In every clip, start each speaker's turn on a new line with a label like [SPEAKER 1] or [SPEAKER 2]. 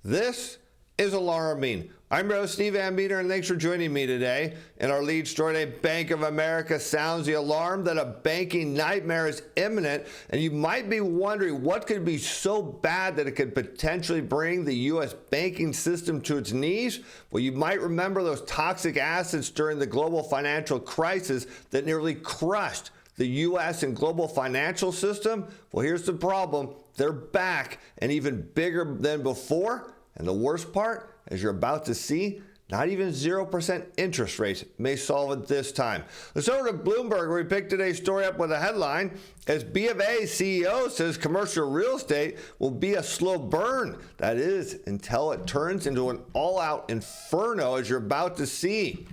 [SPEAKER 1] This is alarming. I'm your host, Steve Van Meter, and thanks for joining me today. In our lead story today, Bank of America sounds the alarm that a banking nightmare is imminent, and you might be wondering what could be so bad that it could potentially bring the U.S. banking system to its knees. Well, you might remember those toxic assets during the global financial crisis that nearly crushed the U.S. and global financial system. Well, here's the problem. They're back and even bigger than before. And the worst part, as you're about to see, not even 0% interest rates may solve it this time. Let's over to Bloomberg, where we picked today's story up with a headline. As B of A CEO says commercial real estate will be a slow burn. That is, until it turns into an all-out inferno, as you're about to see.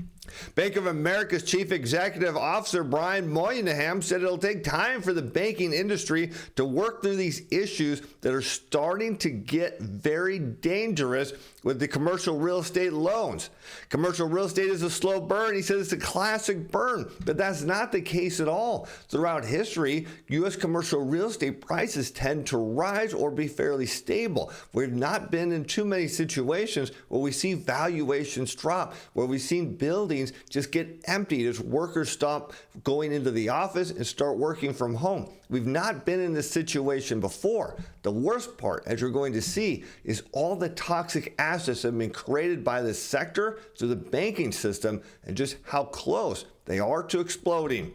[SPEAKER 1] Bank of America's Chief Executive Officer Brian Moynihan said it'll take time for the banking industry to work through these issues that are starting to get very dangerous with the commercial real estate loans. Commercial real estate is a slow burn. He says it's a classic burn, but that's not the case at all. Throughout history, U.S. commercial real estate prices tend to rise or be fairly stable. We've not been in too many situations where we see valuations drop, where we've seen buildings just get emptied as workers stop going into the office and start working from home. We've not been in this situation before. The worst part, as you're going to see, is all the toxic assets that have been created by this sector through the banking system and just how close they are to exploding.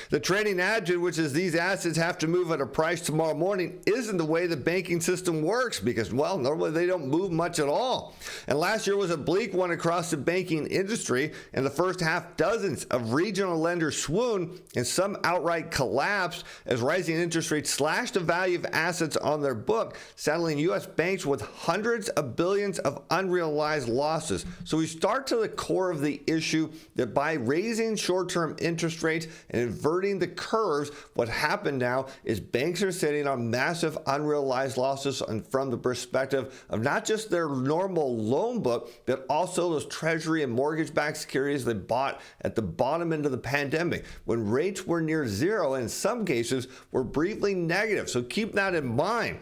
[SPEAKER 1] The trading agent, which is these assets have to move at a price tomorrow morning, isn't the way the banking system works because, well, normally they don't move much at all. And last year was a bleak one across the banking industry. In the first half, dozens of regional lenders swooned and some outright collapsed as rising interest rates slashed the value of assets on their book, saddling U.S. banks with hundreds of billions of unrealized losses. So we start to the core of the issue that by raising short-term interest rates and inverting the curves, what happened now is banks are sitting on massive unrealized losses from the perspective of not just their normal loan book, but also those treasury and mortgage-backed securities they bought at the bottom end of the pandemic when rates were near zero and in some cases were briefly negative. So keep that in mind.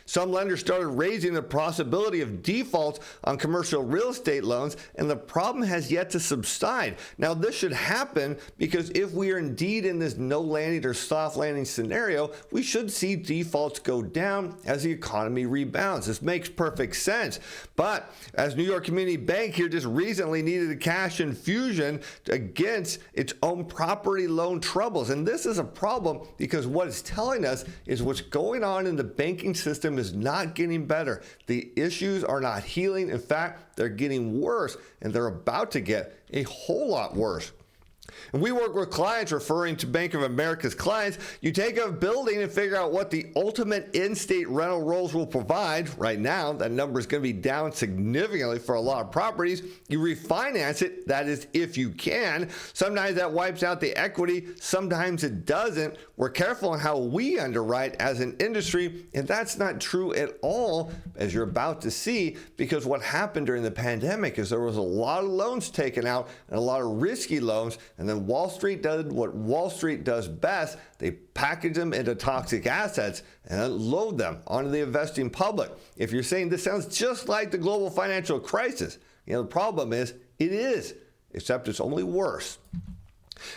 [SPEAKER 1] Some lenders started raising the possibility of defaults on commercial real estate loans, and the problem has yet to subside. Now, this should happen because if we are indeed in this no landing or soft landing scenario, we should see defaults go down as the economy rebounds. This makes perfect sense. But as New York Community Bank here just recently needed a cash infusion against its own property loan troubles. And this is a problem because what it's telling us is what's going on in the banking system is not getting better. The issues are not healing. In fact, they're getting worse, and they're about to get a whole lot worse. And we work with clients, referring to Bank of America's clients. You take a building and figure out what the ultimate in-state rental rolls will provide. Right now, that number is going to be down significantly for a lot of properties. You refinance it, that is, if you can. Sometimes that wipes out the equity. Sometimes it doesn't. We're careful on how we underwrite as an industry, and that's not true at all, as you're about to see, because what happened during the pandemic is there was a lot of loans taken out and a lot of risky loans. And then Wall Street did what Wall Street does best. They package them into toxic assets and unload them onto the investing public. If you're saying this sounds just like the global financial crisis, the problem is it is, except it's only worse.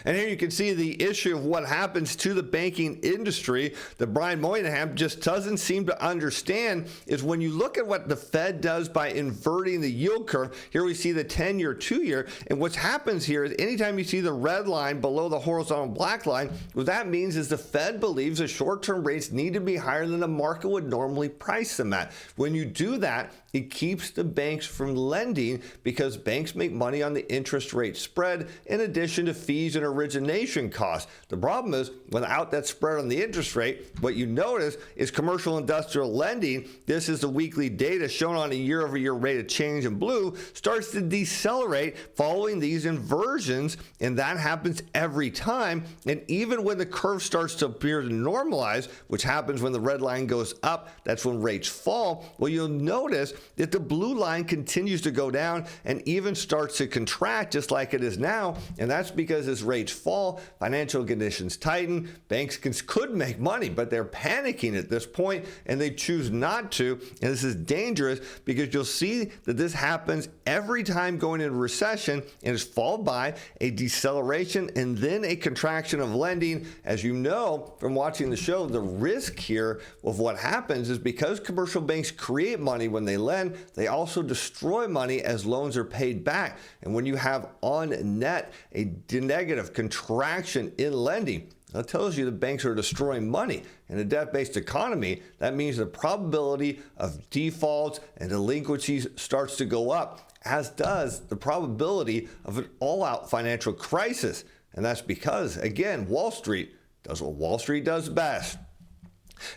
[SPEAKER 1] And here you can see the issue of what happens to the banking industry that Brian Moynihan just doesn't seem to understand is when you look at what the Fed does by inverting the yield curve. Here we see the 10-year, 2-year, and what happens here is anytime you see the red line below the horizontal black line, what that means is the Fed believes the short-term rates need to be higher than the market would normally price them at. When you do that, it keeps the banks from lending because banks make money on the interest rate spread in addition to fees and origination costs. The problem is without that spread on the interest rate, what you notice is commercial industrial lending, this is the weekly data shown on a year-over-year rate of change in blue, starts to decelerate following these inversions, and that happens every time. And even when the curve starts to appear to normalize, which happens when the red line goes up, that's when rates fall, well, you'll notice that the blue line continues to go down and even starts to contract just like it is now. And that's because as as rates fall, financial conditions tighten, banks could make money, but they're panicking at this point and they choose not to. And this is dangerous because you'll see that this happens every time going into recession, and it's followed by a deceleration and then a contraction of lending. As you know from watching the show, the risk here of what happens is because commercial banks create money when they lend, they also destroy money as loans are paid back. And when you have on net a negative contraction in lending, that tells you the banks are destroying money. In a debt-based economy, that means the probability of defaults and delinquencies starts to go up, as does the probability of an all-out financial crisis. And that's because, again, Wall Street does what Wall Street does best.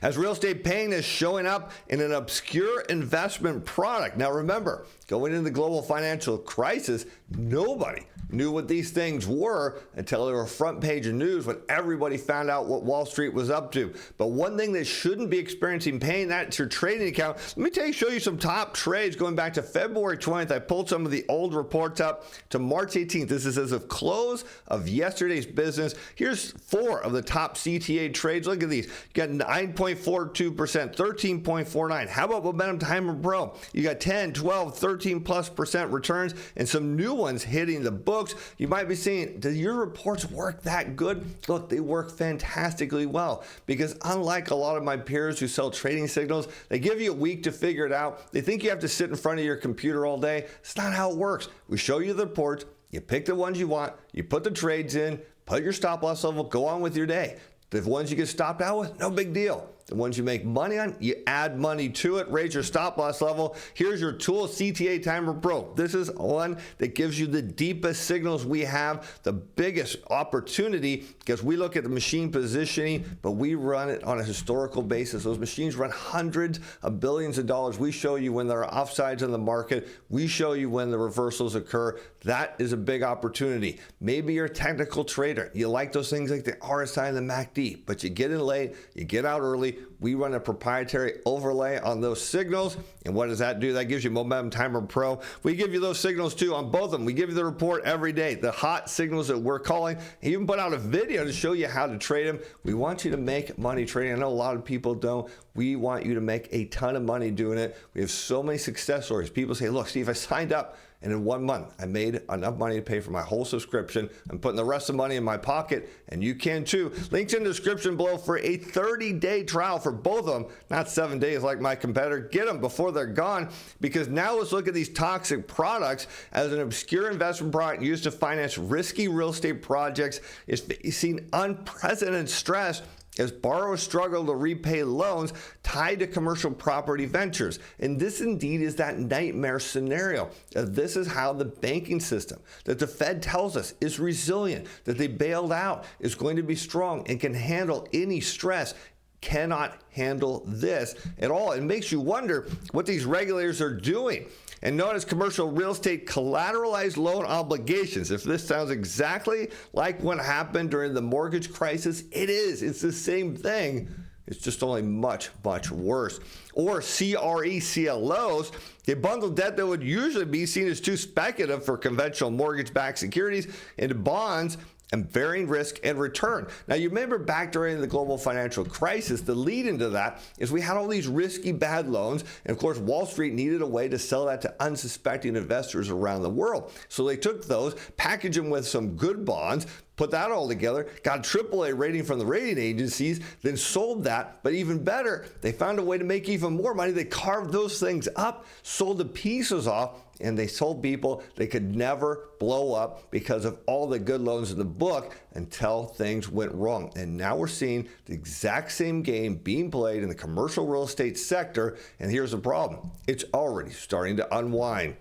[SPEAKER 1] As real estate pain is showing up in an obscure investment product. Now remember, going into the global financial crisis, nobody knew what these things were until they were front page of news when everybody found out what Wall Street was up to. But one thing that shouldn't be experiencing pain, that's your trading account. Let me show you some top trades going back to February 20th. I pulled some of the old reports up to March 18th. This is as of close of yesterday's business. Here's 4 of the top CTA trades. Look at these. You got 9.42%, 13.49. How about Momentum Timer Pro? You got 10, 12, 13+% returns and some new ones hitting the book. You might be saying, do your reports work that good? Look, they work fantastically well because unlike a lot of my peers who sell trading signals, they give you a week to figure it out. They think you have to sit in front of your computer all day. It's not how it works. We show you the reports, you pick the ones you want, you put the trades in, put your stop loss level, go on with your day. The ones you get stopped out with, no big deal. The ones you make money on, you add money to it, raise your stop loss level. Here's your tool, CTA Timer Pro. This is one that gives you the deepest signals we have, the biggest opportunity, because we look at the machine positioning, but we run it on a historical basis. Those machines run hundreds of billions of dollars. We show you when there are offsides in the market. We show you when the reversals occur. That is a big opportunity. Maybe you're a technical trader. You like those things like the RSI and the MACD, but you get in late, you get out early. We run a proprietary overlay on those signals. And what does that do? That gives you Momentum Timer Pro. We give you those signals too on both of them. We give you the report every day, the hot signals that we're calling. We even put out a video to show you how to trade them. We want you to make money trading. I know a lot of people don't. We want you to make a ton of money doing it. We have so many success stories. People say, look, Steve, I signed up and in 1 month, I made enough money to pay for my whole subscription. I'm putting the rest of the money in my pocket, and you can too. Links in the description below for a 30-day trial for both of them, not 7 days like my competitor. Get them before they're gone, because now let's look at these toxic products as an obscure investment product used to finance risky real estate projects is facing unprecedented stress as borrowers struggle to repay loans tied to commercial property ventures. And this indeed is that nightmare scenario. This is how the banking system that the Fed tells us is resilient, that they bailed out, is going to be strong and can handle any stress, cannot handle this at all. It makes you wonder what these regulators are doing. And notice commercial real estate collateralized loan obligations. If this sounds exactly like what happened during the mortgage crisis, it is. It's the same thing. It's just only much, much worse. Or CRE CLOs, a bundled debt that would usually be seen as too speculative for conventional mortgage-backed securities into bonds and varying risk and return. Now, you remember back during the global financial crisis, the lead into that is we had all these risky bad loans. And of course, Wall Street needed a way to sell that to unsuspecting investors around the world. So they took those, packaged them with some good bonds, put that all together, got a AAA rating from the rating agencies, then sold that. But even better, they found a way to make even more money. They carved those things up, sold the pieces off, and they told people they could never blow up because of all the good loans in the book until things went wrong. And now we're seeing the exact same game being played in the commercial real estate sector. And here's the problem. It's already starting to unwind.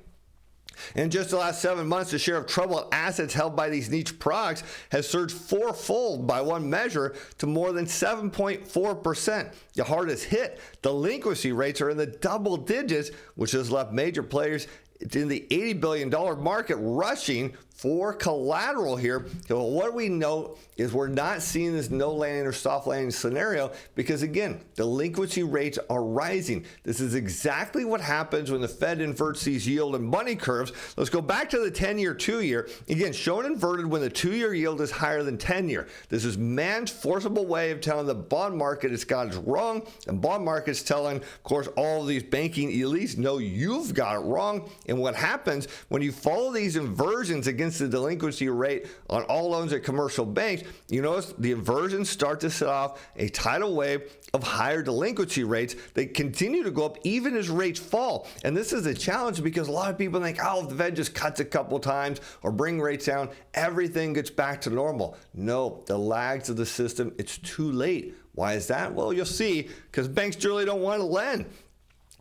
[SPEAKER 1] In just the last 7 months, the share of troubled assets held by these niche products has surged fourfold by one measure to more than 7.4%. The hardest hit, delinquency rates are in the double digits, which has left major players in the $80 billion market rushing for collateral here. So what we know is we're not seeing this no landing or soft landing scenario because, again, delinquency rates are rising. This is exactly what happens when the Fed inverts these yield and money curves. Let's go back to the 10-year, 2-year. Again, shown inverted when the 2-year yield is higher than 10-year. This is man's forcible way of telling the bond market it's got it wrong, and bond market's telling, of course, all of these banking elites, no, you've got it wrong. And what happens when you follow these inversions against the delinquency rate on all loans at commercial banks, you notice the inversions start to set off a tidal wave of higher delinquency rates. They continue to go up even as rates fall. And this is a challenge because a lot of people think, oh, if the Fed just cuts a couple times or bring rates down, everything gets back to normal. No, the lags of the system, it's too late. Why is that? Well, you'll see, because banks generally don't want to lend.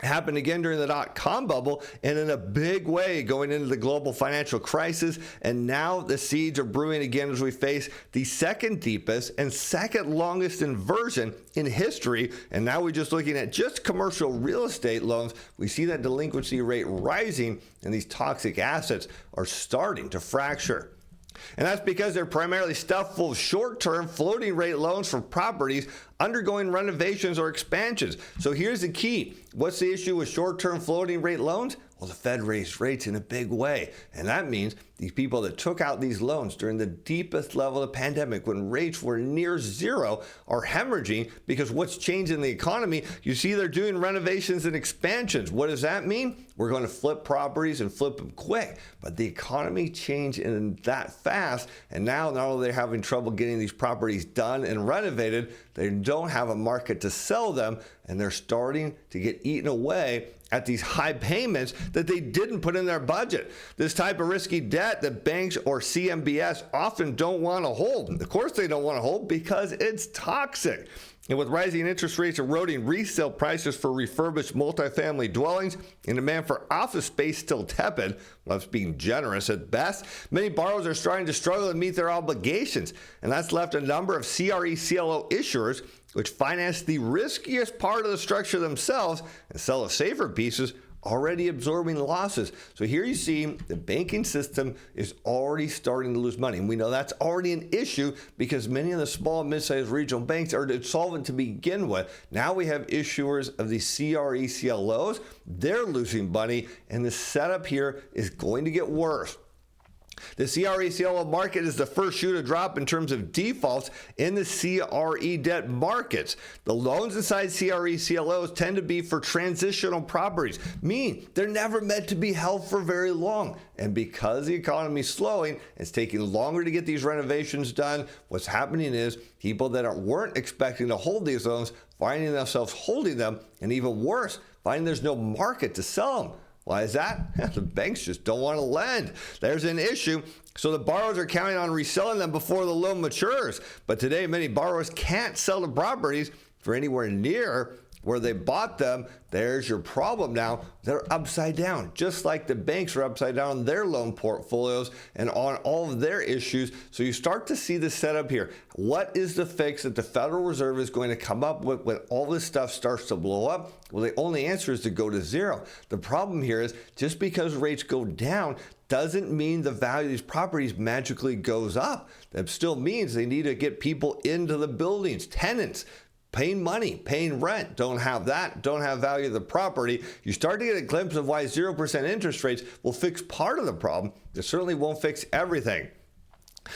[SPEAKER 1] Happened again during the dot-com bubble and in a big way going into the global financial crisis. And now the seeds are brewing again as we face the second deepest and second longest inversion in history. And now we're just looking at just commercial real estate loans. We see that delinquency rate rising and these toxic assets are starting to fracture. And that's because they're primarily stuffed full of short-term floating rate loans for properties undergoing renovations or expansions. So here's the key. What's the issue with short-term floating rate loans? Well, the Fed raised rates in a big way. And that means these people that took out these loans during the deepest level of the pandemic when rates were near zero are hemorrhaging because what's changed in the economy, you see they're doing renovations and expansions. What does that mean? We're going to flip properties and flip them quick. But the economy changed in that fast. And now not only are they having trouble getting these properties done and renovated, they don't have a market to sell them. And they're starting to get eaten away at these high payments that they didn't put in their budget. This type of risky debt that banks or CMBS often don't want to hold. Of course they don't want to hold because it's toxic. And with rising interest rates eroding resale prices for refurbished multifamily dwellings and demand for office space still tepid, well, that's being generous at best, many borrowers are starting to struggle to meet their obligations. And that's left a number of CRE CLO issuers which finance the riskiest part of the structure themselves and sell the safer pieces, already absorbing losses. So here you see the banking system is already starting to lose money. And we know that's already an issue because many of the small and mid-sized regional banks are insolvent to begin with. Now we have issuers of these CRE CLOs. They're losing money, and the setup here is going to get worse. The CRE CLO market is the first shoe to drop in terms of defaults in the CRE debt markets. The loans inside CRE CLOs tend to be for transitional properties, meaning they're never meant to be held for very long. And because the economy is slowing, it's taking longer to get these renovations done. What's happening is people that weren't expecting to hold these loans finding themselves holding them, and even worse, finding there's no market to sell them. Why is that? The banks just don't want to lend. There's an issue. So the borrowers are counting on reselling them before the loan matures. But today, many borrowers can't sell the properties for anywhere near where they bought them. There's your problem now. They're upside down, just like the banks are upside down on their loan portfolios and on all of their issues. So you start to see the setup here. What is the fix that the Federal Reserve is going to come up with when all this stuff starts to blow up? Well, the only answer is to go to zero. The problem here is just because rates go down doesn't mean the value of these properties magically goes up. That still means they need to get people into the buildings, tenants, paying money, paying rent. Don't have that, don't have value of the property. You start to get a glimpse of why 0% interest rates will fix part of the problem. It certainly won't fix everything.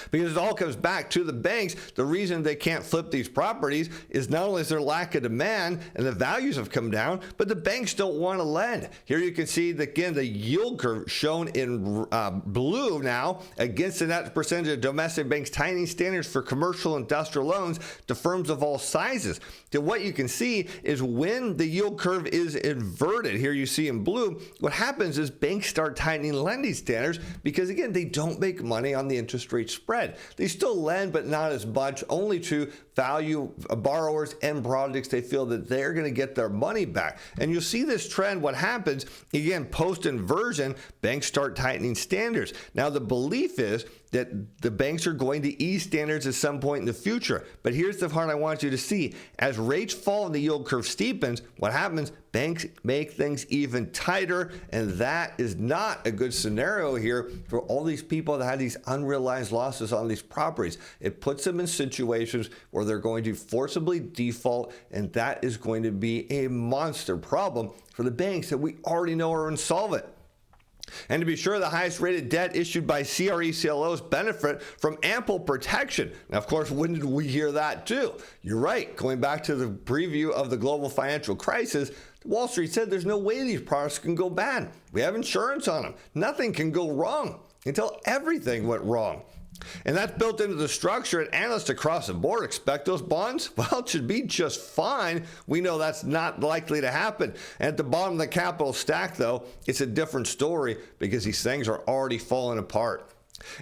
[SPEAKER 1] Because it all comes back to the banks. The reason they can't flip these properties is not only is there lack of demand and the values have come down, but the banks don't want to lend. Here you can see, again, the yield curve shown in blue now against the net percentage of domestic banks tightening standards for commercial industrial loans to firms of all sizes. So what you can see is when the yield curve is inverted, here you see in blue, what happens is banks start tightening lending standards because, again, they don't make money on the interest rate spread. They still lend, but not as much, only to value borrowers and projects they feel that they're going to get their money back. And you'll see this trend. What happens, again, post-inversion, banks start tightening standards. Now, the belief is that the banks are going to ease standards at some point in the future. But here's the part I want you to see. As rates fall and the yield curve steepens, what happens? Banks make things even tighter, and that is not a good scenario here for all these people that had these unrealized losses on these properties. It puts them in situations where they're going to forcibly default, and that is going to be a monster problem for the banks that we already know are insolvent. And to be sure, the highest rated debt issued by CRE CLOs benefit from ample protection. Now, of course, when did we hear that too? You're right. Going back to the preview of the global financial crisis, Wall Street said there's no way these products can go bad. We have insurance on them. Nothing can go wrong until everything went wrong. And that's built into the structure, and analysts across the board expect those bonds, well, it should be just fine. We know that's not likely to happen. And at the bottom of the capital stack, though, it's a different story because these things are already falling apart.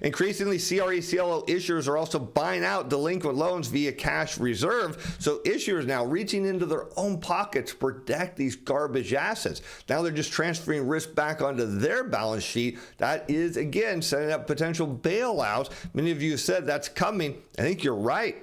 [SPEAKER 1] Increasingly, CRE CLO issuers are also buying out delinquent loans via cash reserve, so issuers now reaching into their own pocket to protect these garbage assets. Now they're just transferring risk back onto their balance sheet. That is, again, setting up potential bailouts. Many of you have said that's coming. I think you're right.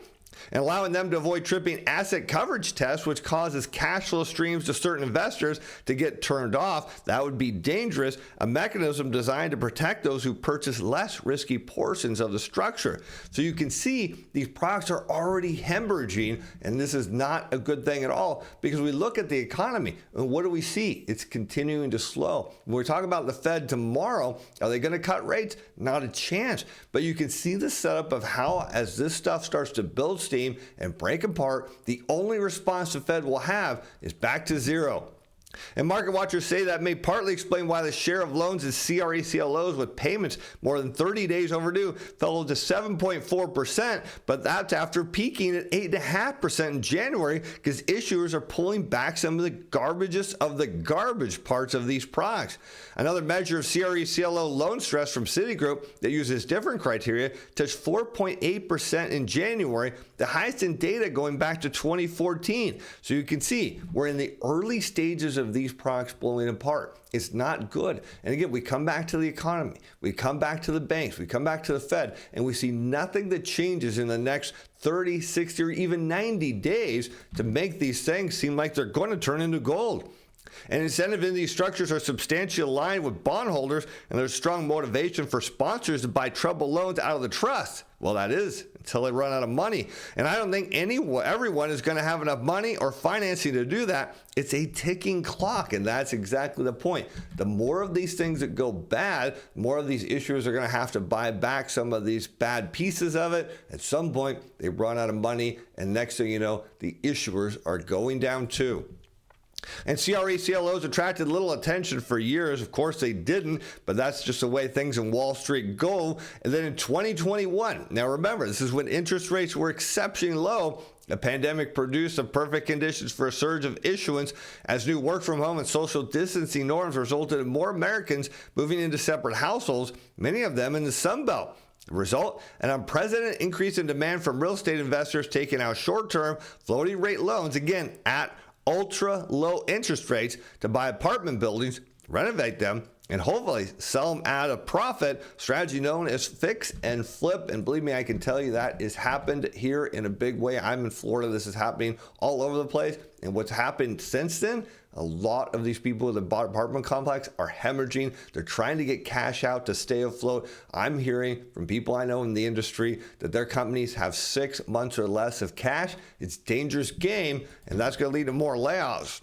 [SPEAKER 1] And allowing them to avoid tripping asset coverage tests, which causes cash flow streams to certain investors to get turned off. That would be dangerous, a mechanism designed to protect those who purchase less risky portions of the structure. So you can see these products are already hemorrhaging, and this is not a good thing at all because we look at the economy, and what do we see? It's continuing to slow. When we're talking about the Fed tomorrow, are they going to cut rates? Not a chance. But you can see the setup of how, as this stuff starts to build steam and break apart, the only response the Fed will have is back to zero. And market watchers say that may partly explain why the share of loans in CRE CLOs with payments more than 30 days overdue fell to 7.4%, but that's after peaking at 8.5% in January because issuers are pulling back some of the garbages of the garbage parts of these products. Another measure of CRE CLO loan stress from Citigroup that uses different criteria touched 4.8% in January, the highest in data going back to 2014. So you can see we're in the early stages of these products blowing apart. It's not good. And again, we come back to the economy, we come back to the banks, we come back to the Fed, and we see nothing that changes in the next 30, 60, or even 90 days to make these things seem like they're going to turn into gold. And incentives in these structures are substantially aligned with bondholders, and there's strong motivation for sponsors to buy troubled loans out of the trust. Well, that is until they run out of money. And I don't think everyone is going to have enough money or financing to do that. It's a ticking clock, and that's exactly the point. The more of these things that go bad, the more of these issuers are going to have to buy back some of these bad pieces of it. At some point, they run out of money, and next thing you know, the issuers are going down too. And CRE CLOs attracted little attention for years. Of course they didn't, but that's just the way things in Wall Street go. And then in 2021, now remember, this is when interest rates were exceptionally low. The pandemic produced the perfect conditions for a surge of issuance as new work from home and social distancing norms resulted in more Americans moving into separate households, many of them in the Sun Belt. The result, an unprecedented increase in demand from real estate investors taking out short-term floating rate loans, again, at ultra low interest rates to buy apartment buildings, renovate them, and hopefully sell them at a profit, strategy known as fix and flip. And believe me, I can tell you that has happened here in a big way. I'm in Florida. This is happening all over the place. And what's happened since then, a lot of these people that bought apartment complex are hemorrhaging. They're trying to get cash out to stay afloat. I'm hearing from people I know in the industry that their companies have 6 months or less of cash. It's a dangerous game, and that's going to lead to more layoffs.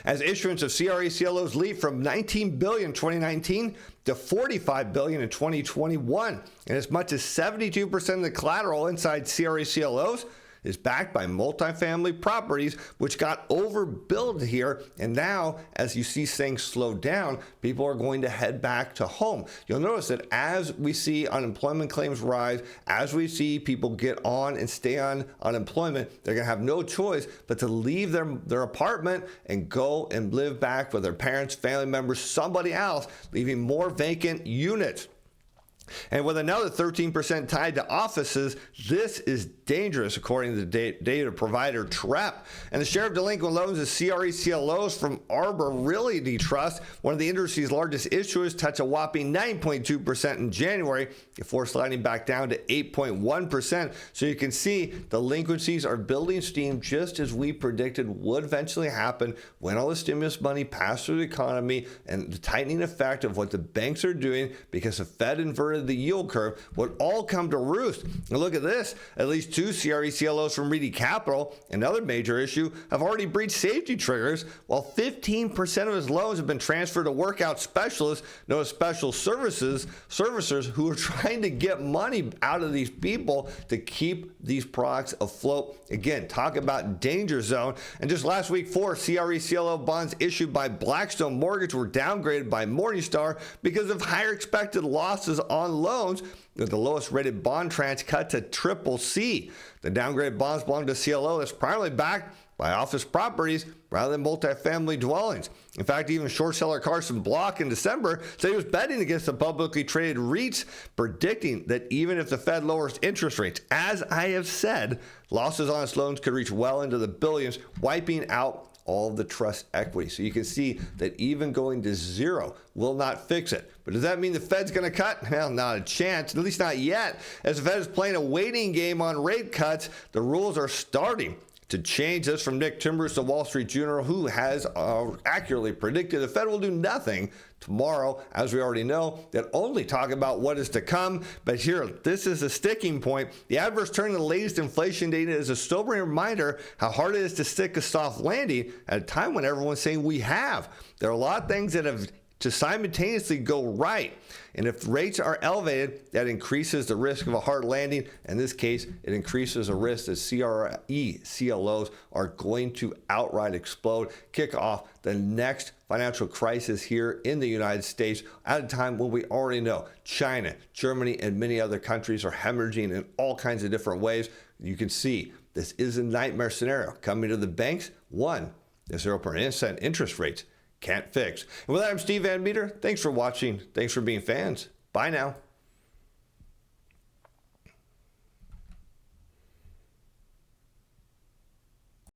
[SPEAKER 1] As issuance of CRE CLOs leaped from $19 billion in 2019 to $45 billion in 2021, and as much as 72% of the collateral inside CRE CLOs is backed by multifamily properties, which got overbuilt here. And now, as you see things slow down, people are going to head back to home. You'll notice that as we see unemployment claims rise, as we see people get on and stay on unemployment, they're going to have no choice but to leave their apartment and go and live back with their parents, family members, somebody else, leaving more vacant units. And with another 13% tied to offices, this is dangerous, according to the data provider Trepp. And the share of delinquent loans is CRE CLOs from Arbor Realty Trust, one of the industry's largest issuers, touched a whopping 9.2% in January before sliding back down to 8.1%. So you can see delinquencies are building steam, just as we predicted would eventually happen when all the stimulus money passed through the economy and the tightening effect of what the banks are doing because the Fed inverted the yield curve would all come to roost. And look at this, at least two CRE CLOs from Reedy Capital, another major issue, have already breached safety triggers, while 15% of his loans have been transferred to workout specialists, known as special servicers who are trying to get money out of these people to keep these products afloat. Again, talk about danger zone. And just last week, 4 CRE CLO bonds issued by Blackstone Mortgage were downgraded by Morningstar because of higher expected losses on loans, with the lowest rated bond tranche cut to CCC. The downgraded bonds belong to CLO that's primarily backed by office properties rather than multifamily dwellings. In fact, even short seller Carson Block in December said he was betting against the publicly traded REITs, predicting that even if the Fed lowers interest rates, as I have said, losses on its loans could reach well into the billions, wiping out all of the trust equity. So you can see that even going to zero will not fix it. But does that mean the Fed's going to cut? Well, not a chance, at least not yet. As the Fed is playing a waiting game on rate cuts, the rules are starting to change. This from Nick Timbers, the Wall Street Journal, who has accurately predicted the Fed will do nothing tomorrow, as we already know, that only talk about what is to come. But here, this is a sticking point. The adverse turn in the latest inflation data is a sobering reminder how hard it is to stick a soft landing at a time when everyone's saying we have. There are a lot of things that have to simultaneously go right. And if rates are elevated, that increases the risk of a hard landing. In this case, it increases the risk that CRE CLOs are going to outright explode, kick off the next financial crisis here in the United States at a time when we already know China, Germany, and many other countries are hemorrhaging in all kinds of different ways. You can see this is a nightmare scenario coming to the banks. One, the 0% interest rates can't fix. And with that, I'm Steve Van Meter. Thanks for watching. Thanks for being fans. Bye now.